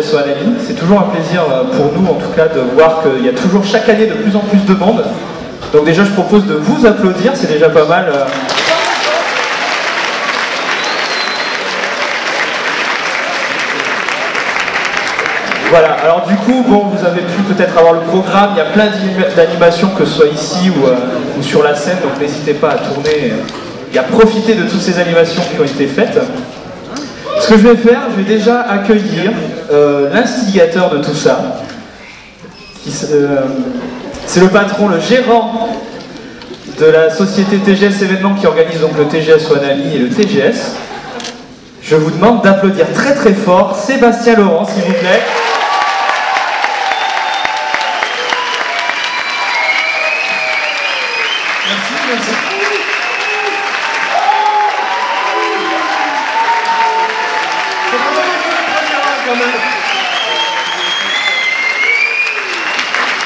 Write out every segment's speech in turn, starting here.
Soanami. C'est toujours un plaisir pour nous en tout cas de voir qu'il y a toujours chaque année de plus en plus de monde. Donc déjà je propose de vous applaudir, c'est déjà pas mal. Voilà, alors du coup, bon, vous avez pu peut-être avoir le programme, il y a plein d'animations, que ce soit ici ou sur la scène, donc n'hésitez pas à tourner et à profiter de toutes ces animations qui ont été faites. Ce que je vais faire, je vais déjà accueillir l'instigateur de tout ça. C'est le patron, le gérant de la société TGS Événements qui organise donc le TGS Soanami et le TGS. Je vous demande d'applaudir très très fort Sébastien Laurent, s'il vous plaît.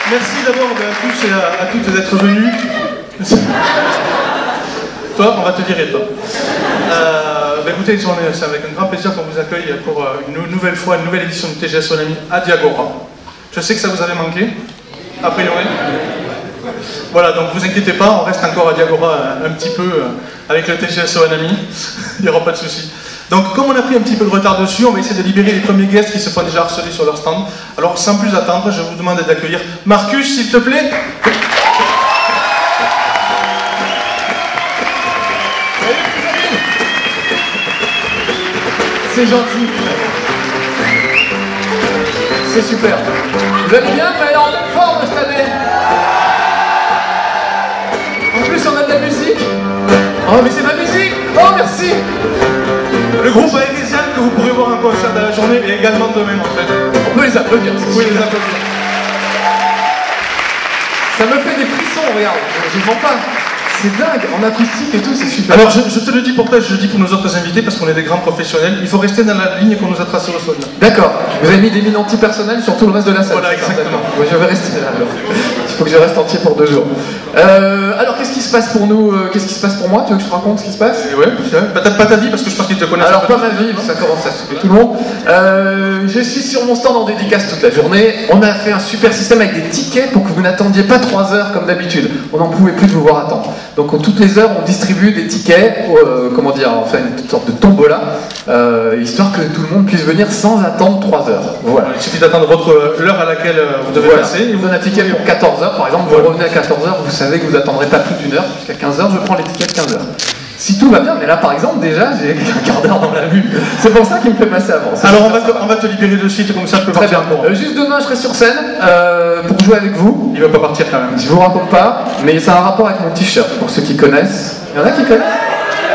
Merci d'abord à tous et à toutes d'être venus. Toi, on va te virer, toi. Écoutez, c'est avec un grand plaisir qu'on vous accueille pour une nouvelle fois, une nouvelle édition du TGS Soanami à Diagora. Je sais que ça vous avait manqué, a priori. Voilà, donc vous inquiétez pas, on reste encore à Diagora un petit peu avec le TGS Soanami. Il n'y aura pas de souci. Donc, comme on a pris un petit peu de retard dessus, on va essayer de libérer les premiers guests qui se font déjà harceler sur leur stand. Alors, sans plus attendre, je vous demande d'accueillir Marcus, s'il te plaît. C'est gentil. C'est super. Vous allez bien? Vous allez en pleine forme cette année. En plus, on a de la musique. Oh, mais c'est ma musique. Oh, merci. Le groupe aérésien que vous pourrez voir en concert de la journée et également demain en fait. On peut les applaudir. Oui, les applaudir. Ça me fait des frissons, regarde. Je ne mens pas. C'est dingue, en acoustique et tout, c'est super. Alors je te le dis pourquoi, je le dis pour nos autres invités, parce qu'on est des grands professionnels, il faut rester dans la ligne qu'on nous a tracée au sol. D'accord, vous avez mis des mines anti-personnelles sur tout le reste de la salle. Voilà, exactement. Ouais, je vais rester là alors. Il faut que je reste entier pour 2 jours. Alors qu'est-ce qui se passe pour nous? Qu'est-ce qui se passe pour moi? Tu veux que je te raconte ce qui se passe? Ouais, pas ta vie, parce que je pense qu'ils te connaissent. Alors pas ma vie, ça commence à saouler tout le monde. Je suis sur mon stand en dédicace toute la journée. On a fait un super système avec des tickets pour que vous n'attendiez pas 3 heures comme d'habitude. On n'en pouvait plus de vous voir attendre. Donc toutes les heures, on distribue des tickets, comment dire, enfin une sorte de tombola, histoire que tout le monde puisse venir sans attendre 3 heures. Voilà. Il suffit d'attendre l'heure à laquelle vous devez passer. Je vous donne un ticket pour 14 heures, par exemple, vous revenez à 14 heures, vous savez que vous attendrez pas plus d'1 heure, jusqu'à 15 heures, je prends les tickets de 15 heures. Si tout va bien, mais là par exemple, déjà, j'ai un quart d'heure dans la vue. C'est pour ça qu'il me fait passer avant. Alors on va te libérer de suite, comme ça je peux Très partir. bien. Juste demain, je serai sur scène pour jouer avec vous. Il va pas partir quand même. Je vous raconte pas, mais ça a un rapport avec mon t-shirt, pour ceux qui connaissent. Il y en a qui connaissent?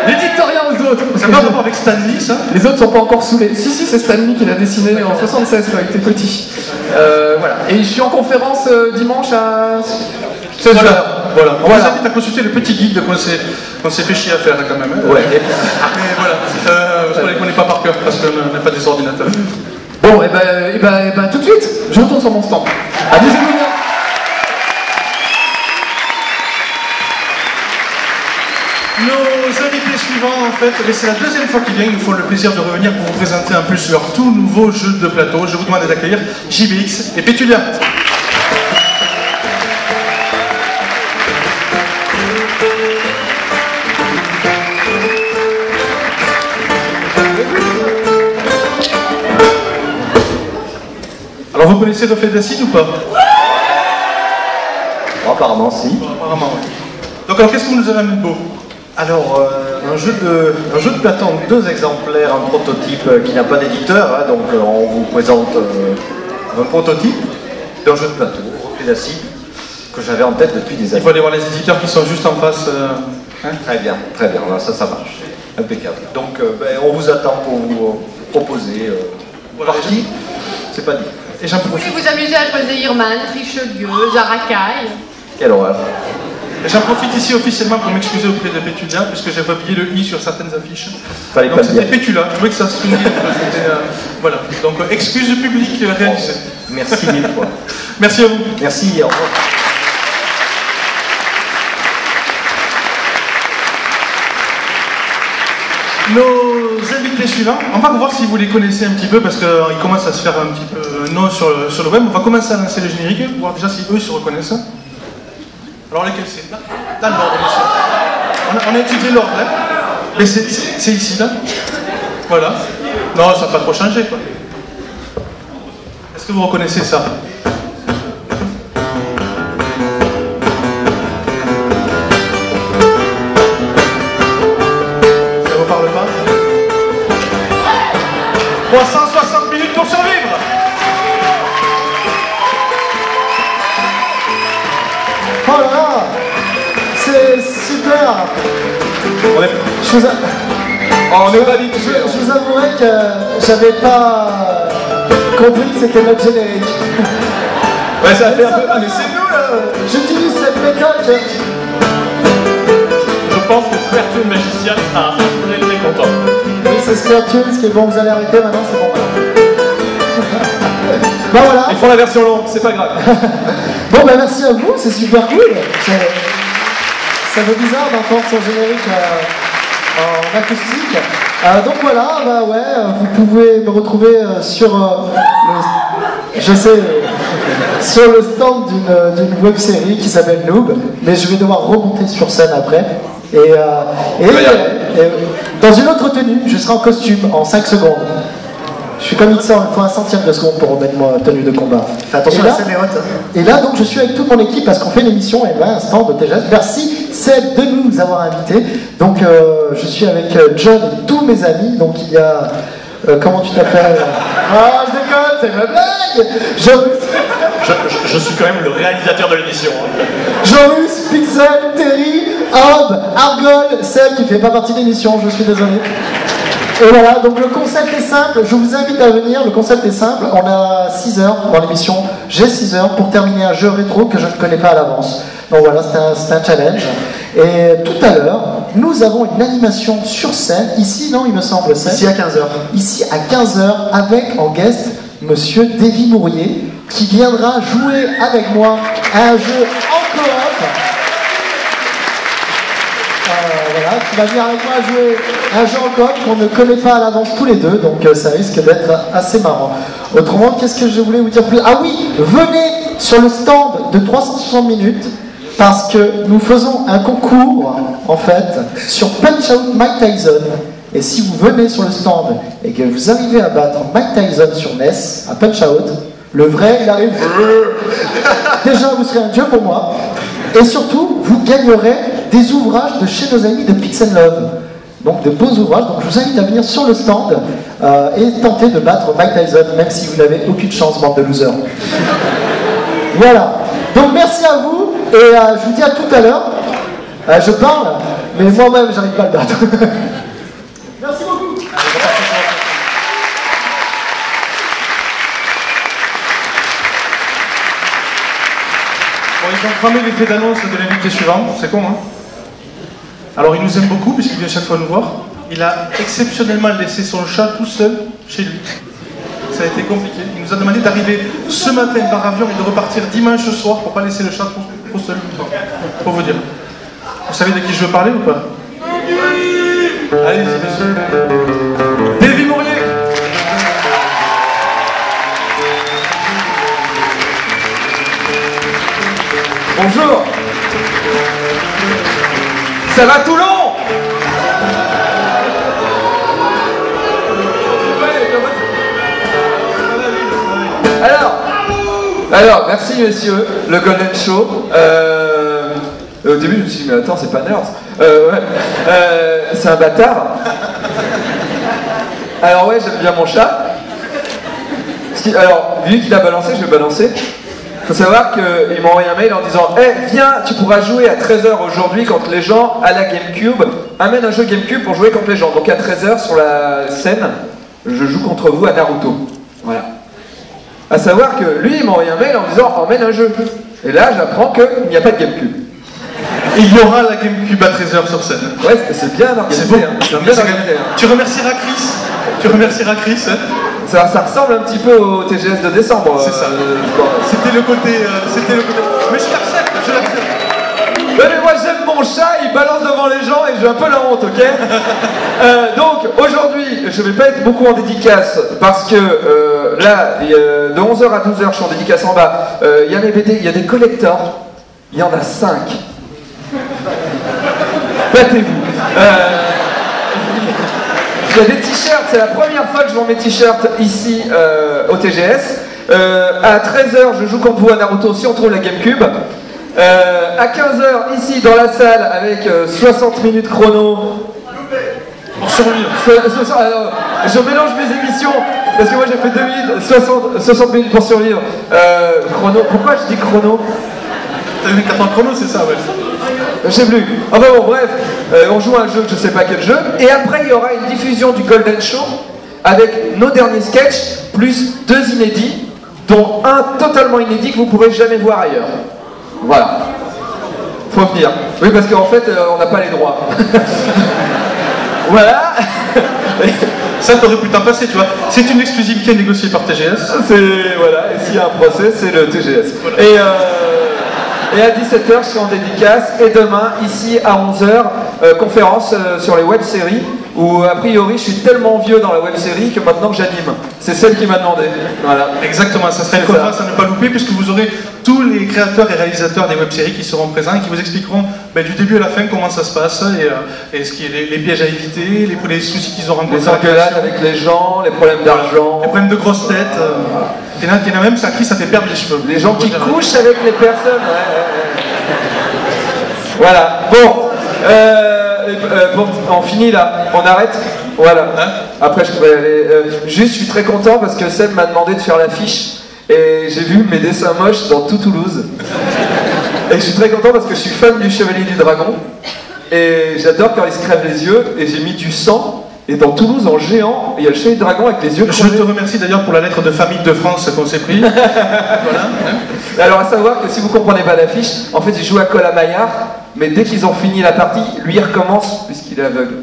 Ne dites rien aux autres. Ça n'a pas rapport avec Stanley, ça? Les autres sont pas encore saoulés. Si, c'est Stanley qui l'a dessiné en 76 quand il était petit. Voilà. Et je suis en conférence dimanche à 16h. Voilà. On vous invite à consulter le petit guide qu'on s'est fait chier à faire quand même. Ouais. Et voilà. Vous ne connaissez pas par cœur parce qu'on n'a pas des ordinateurs. Bon, et ben tout de suite, je retourne sur mon stand. Amusez-vous bien. Nos invités suivants, en fait, et c'est la deuxième fois qu'ils viennent, ils nous font le plaisir de revenir pour vous présenter en plus leur tout nouveau jeu de plateau. Je vous demande d'accueillir JBX et Pétulia. Alors vous connaissez Reflet d'acide ou pas? Apparemment si. Apparemment, oui. Donc alors qu'est-ce que vous nous avez amené de beau? Alors un jeu de plateau en 2 exemplaires, un prototype qui n'a pas d'éditeur, hein, donc on vous présente un prototype d'un jeu de plateau, Reflet d'acide, que j'avais en tête depuis des Il années. faut aller voir les éditeurs qui sont juste en face. Hein? Très bien, voilà, ça marche. Impeccable. Donc on vous attend pour vous proposer Voilà, partie, c'est pas dit. Et j'en Vous voulez profite. vous amuser à choisir Irman, Richelieu, Jaracaille. Quelle horreur. J'en profite ici officiellement pour m'excuser auprès de Pétulia, puisque j'avais oublié le i sur certaines affiches. Fallait Donc pas le c'était dire. Pétula, je voulais que ça se finisse. Voilà, donc excuse publique réalisée. Merci 1000 fois. Merci à vous. Merci, au revoir. Nos invités l'invité suivant. On va voir si vous les connaissez un petit peu, parce qu'il commence à se faire un petit peu un nom sur le web. On va commencer à lancer le générique, pour voir déjà si eux se reconnaissent. Alors lesquels c'est? Dans l'ordre, monsieur. On a étudié l'ordre, hein. Mais c'est ici, là. Voilà. Non, ça n'a pas trop changé, quoi. Est-ce que vous reconnaissez ça? Ça vous parle pas? 360 minutes pour survivre! Oh là là, c'est super. Je vous avouerai que j'avais pas compris que c'était notre générique. Ouais, ça a fait un peu. Ah, mais c'est nous là. J'utilise cette méthode. Je pense que Squirtle Magicien sera très content. Oui, c'est Squirtle, ce qui est bon, vous allez arrêter maintenant, c'est bon. Bah voilà. Ils font la version longue, c'est pas grave. Bon bah merci à vous, c'est super cool. Ça fait bizarre d'entendre son générique en acoustique. Donc voilà, bah ouais, vous pouvez me retrouver sur sur le stand d'une web série qui s'appelle Noob, mais je vais devoir remonter sur scène après. Et dans une autre tenue, je serai en costume en 5 secondes. Je suis comme Ixon, il faut un centième de seconde pour remettre moi tenue de combat. Fais attention à la scène des rotes. Et là, donc, je suis avec toute mon équipe parce qu'on fait l'émission et là, un stand de TGS. Merci, Seb, de nous avoir invités. Donc, je suis avec John et tous mes amis. Donc, il y a. Comment tu t'appelles? Ah, je déconne, c'est ma blague! Je suis quand même le réalisateur de l'émission. Jorus, Pixel, Terry, Hob, Argol, Seb qui fait pas partie de l'émission, je suis désolé. Et voilà, donc le concept est simple, je vous invite à venir, le concept est simple, on a 6 heures dans l'émission, j'ai 6 heures pour terminer un jeu rétro que je ne connais pas à l'avance. Donc voilà, c'est un challenge. Et tout à l'heure, nous avons une animation sur scène, ici, non, il me semble, ici à 15h. Ici à 15h, avec en guest, Monsieur Davy Mourier, qui viendra jouer avec moi à un jeu en coop. Voilà, qui va venir avec moi jouer un jeu en coop qu'on ne connaît pas à l'avance tous les deux, donc ça risque d'être assez marrant. Autrement, qu'est-ce que je voulais vous dire plus? Ah oui, venez sur le stand de 360 minutes, parce que nous faisons un concours, en fait, sur Punch Out Mike Tyson. Et si vous venez sur le stand et que vous arrivez à battre Mike Tyson sur NES, à Punch Out, le vrai, il arrive. Déjà, vous serez un dieu pour moi. Et surtout, vous gagnerez des ouvrages de chez nos amis de Pixel Love. Donc de beaux ouvrages. Donc je vous invite à venir sur le stand et tenter de battre Mike Tyson, même si vous n'avez aucune chance, bande de losers. Voilà. Donc merci à vous et je vous dis à tout à l'heure. Je parle, mais moi-même, j'arrive pas à le battre. Merci beaucoup. Bon, ils ont cramé l'effet d'annonce de l'invité suivant, c'est con, hein? Alors, il nous aime beaucoup, puisqu'il vient chaque fois nous voir. Il a exceptionnellement laissé son chat tout seul chez lui. Ça a été compliqué. Il nous a demandé d'arriver ce matin par avion et de repartir dimanche soir pour pas laisser le chat trop seul. Pour vous dire. Vous savez de qui je veux parler ou pas? Allez-y, monsieur. Davy Mourier. Bonjour. Ça va Toulon? Alors, merci messieurs, le Golden Show. Au début je me suis dit mais attends c'est pas Nerds. C'est un bâtard. Alors ouais j'aime bien mon chat. Alors vu qu'il a balancé, je vais balancer. Faut savoir qu'il m'a envoyé un mail en disant hey, viens, tu pourras jouer à 13h aujourd'hui contre les gens à la Gamecube. Amène un jeu Gamecube pour jouer contre les gens. Donc à 13h sur la scène, je joue contre vous à Naruto. Voilà. À savoir que lui, il m'a envoyé un mail en disant emmène un jeu. Et là, j'apprends qu'il n'y a pas de Gamecube. Il y aura la Gamecube à 13h sur scène. Ouais, c'est bien organisé. Bon. Hein. C'est bien organisé. Hein. Tu remercieras Chris. Tu remercieras Chris. Hein. Ça ressemble un petit peu au TGS de décembre. C'est ça. C'était le côté. Mais je l'accepte. Mais moi, j'aime mon chat, il balance devant les gens et j'ai un peu la honte, ok? Donc aujourd'hui, je vais pas être beaucoup en dédicace parce que là, de 11h à 12h, je suis en dédicace en bas. Il y a les BD, il y a des collectors, il y en a 5. Battez-vous. Il y a des t-shirts, c'est la première fois que je vends mes t-shirts ici au TGS. À 13h, je joue contre vous à Naruto si on trouve la GameCube. À 15h, ici dans la salle, avec 60 minutes chrono. Pour survivre. Alors, je mélange mes émissions, parce que moi j'ai fait 2 minutes, 60 minutes pour survivre. Chrono, pourquoi je dis chrono? T'as vu 4 ans de chrono, c'est ça, ouais. Je sais plus. Enfin bon, bref, on joue à un jeu, je sais pas quel jeu. Et après, il y aura une diffusion du Golden Show avec nos derniers sketchs, plus 2 inédits, dont un totalement inédit que vous pourrez jamais voir ailleurs. Voilà. Faut venir. Oui, parce qu'en fait, on n'a pas les droits. Voilà. Ça, t'aurais pu t'en passer, tu vois. C'est une exclusivité négociée par TGS. C'est, voilà, et s'il y a un procès, c'est le TGS. Voilà. Et à 17h, je serai en dédicace. Et demain, ici à 11h, conférence sur les web-séries, où a priori, je suis tellement vieux dans la web-série que maintenant j'anime. C'est celle qui m'a demandé. Voilà. Exactement, ça sera une conférence à ne pas louper, puisque vous aurez tous les créateurs et réalisateurs des web-séries qui seront présents et qui vous expliqueront du début à la fin comment ça se passe, et ce qui est les pièges à éviter, les soucis qu'ils ont rencontrés. Les engueulades avec les gens, les problèmes d'argent. Les problèmes de grosses têtes. Il y en a même, ça fait perdre les cheveux. Les gens qui couchent avec les personnes. Voilà. Bon. Bon, on finit là. On arrête. Voilà. Hein? Après, je pourrais aller. Juste, je suis très content parce que Seb m'a demandé de faire l'affiche. Et j'ai vu mes dessins moches dans tout Toulouse. Et je suis très content parce que je suis fan du Chevalier du Dragon. Et j'adore quand il se crève les yeux. Et j'ai mis du sang. Et dans Toulouse, en géant, il y a le Chevalier du Dragon avec les yeux crevés. Je te remercie d'ailleurs pour la lettre de famille de France qu'on s'est pris. Voilà. Alors, à savoir que si vous comprenez pas l'affiche, en fait, ils jouent à Colin-Maillard. Mais dès qu'ils ont fini la partie, lui, il recommence puisqu'il est aveugle.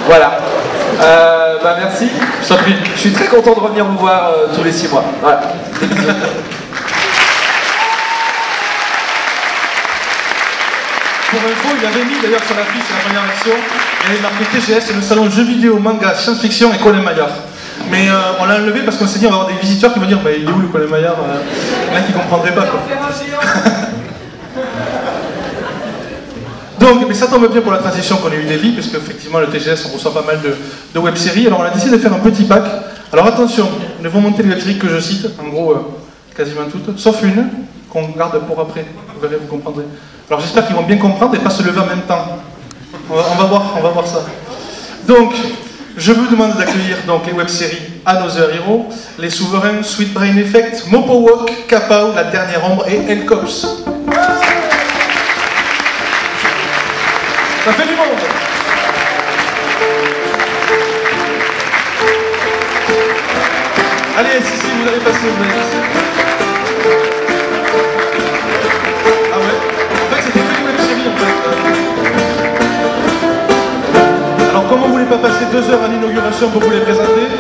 Voilà. Merci. Je suis très content de revenir vous voir tous les 6 mois. Voilà. Des bisous. Pour info, il avait mis d'ailleurs sur l'affiche de la première version, il avait marqué TGS, c'est le salon jeux vidéo, manga, science-fiction et Colin-Maillard. Mais on l'a enlevé parce qu'on s'est dit on va avoir des visiteurs qui vont dire il est où le Colin-Maillard? Il y en a qui ne comprendraient pas quoi. Donc, mais ça tombe bien pour la transition qu'on a eu d'Evie, parce qu'effectivement le TGS on reçoit pas mal de web-séries, alors on a décidé de faire un petit pack. Alors attention, nous vont monter les web-séries que je cite, en gros quasiment toutes, sauf une qu'on garde pour après, vous verrez, vous comprendrez. Alors j'espère qu'ils vont bien comprendre et pas se lever en même temps. On va voir ça. Donc, je vous demande d'accueillir donc les web-séries Another Hero, Les Souverains, Sweet Brain Effect, Mopo Walk, Kapao, La Dernière Ombre et El Cops. Ça fait du monde. Allez, si, vous allez passer, vous allez passer. Ah ouais? En fait, c'était que une web-série, en fait. Alors, comme on ne voulait pas passer 2 heures à l'inauguration pour vous les présenter,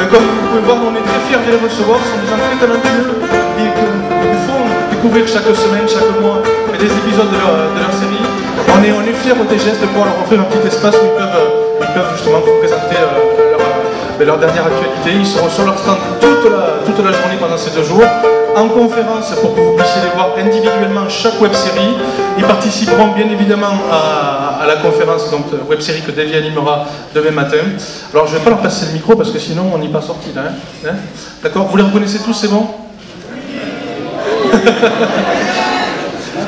comme vous pouvez voir, on est très fiers de les recevoir. Ce sont des gens très talentueux qui nous font découvrir chaque semaine, chaque mois, des épisodes de leur série. On est fiers au TGS de pouvoir leur offrir un petit espace où ils peuvent justement vous présenter leur dernière actualité. Ils seront sur leur stand toute la journée pendant ces 2 jours, en conférence pour que vous puissiez les voir individuellement chaque web-série. Ils participeront bien évidemment à la conférence donc web-série que Davy animera demain matin. Alors je ne vais pas leur passer le micro parce que sinon on n'y est pas sorti là. Hein? D'accord? Vous les reconnaissez tous, c'est bon?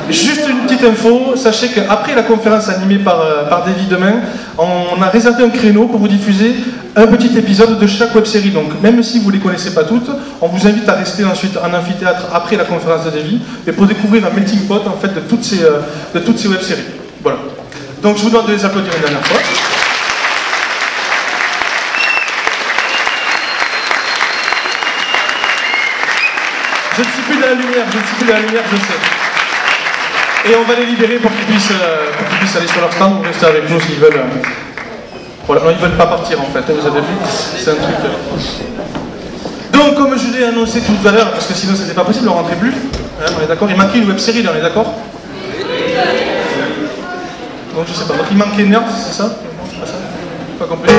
Juste une petite info, sachez qu'après la conférence animée par Davy demain, on a réservé un créneau pour vous diffuser un petit épisode de chaque web-série. Donc même si vous ne les connaissez pas toutes, on vous invite à rester ensuite en amphithéâtre après la conférence de Davy, et pour découvrir un melting pot en fait de toutes ces web-séries. Voilà. Donc je vous demande de les applaudir une dernière fois. Je ne suis plus dans la lumière, je sais. Et on va les libérer pour qu'ils puissent aller sur leur stand ou rester avec nous s'ils veulent. Voilà, non, ils ne veulent pas partir en fait, vous avez vu, c'est un truc. Donc, comme je l'ai annoncé tout à l'heure, parce que sinon c'était pas possible, on ne rentrait plus, hein, on est d'accord. Il manquait une web-série là, on est d'accord? Donc je sais pas. Donc il manquait Nerd, c'est ça? Non, c'est pas ça. Pas compris.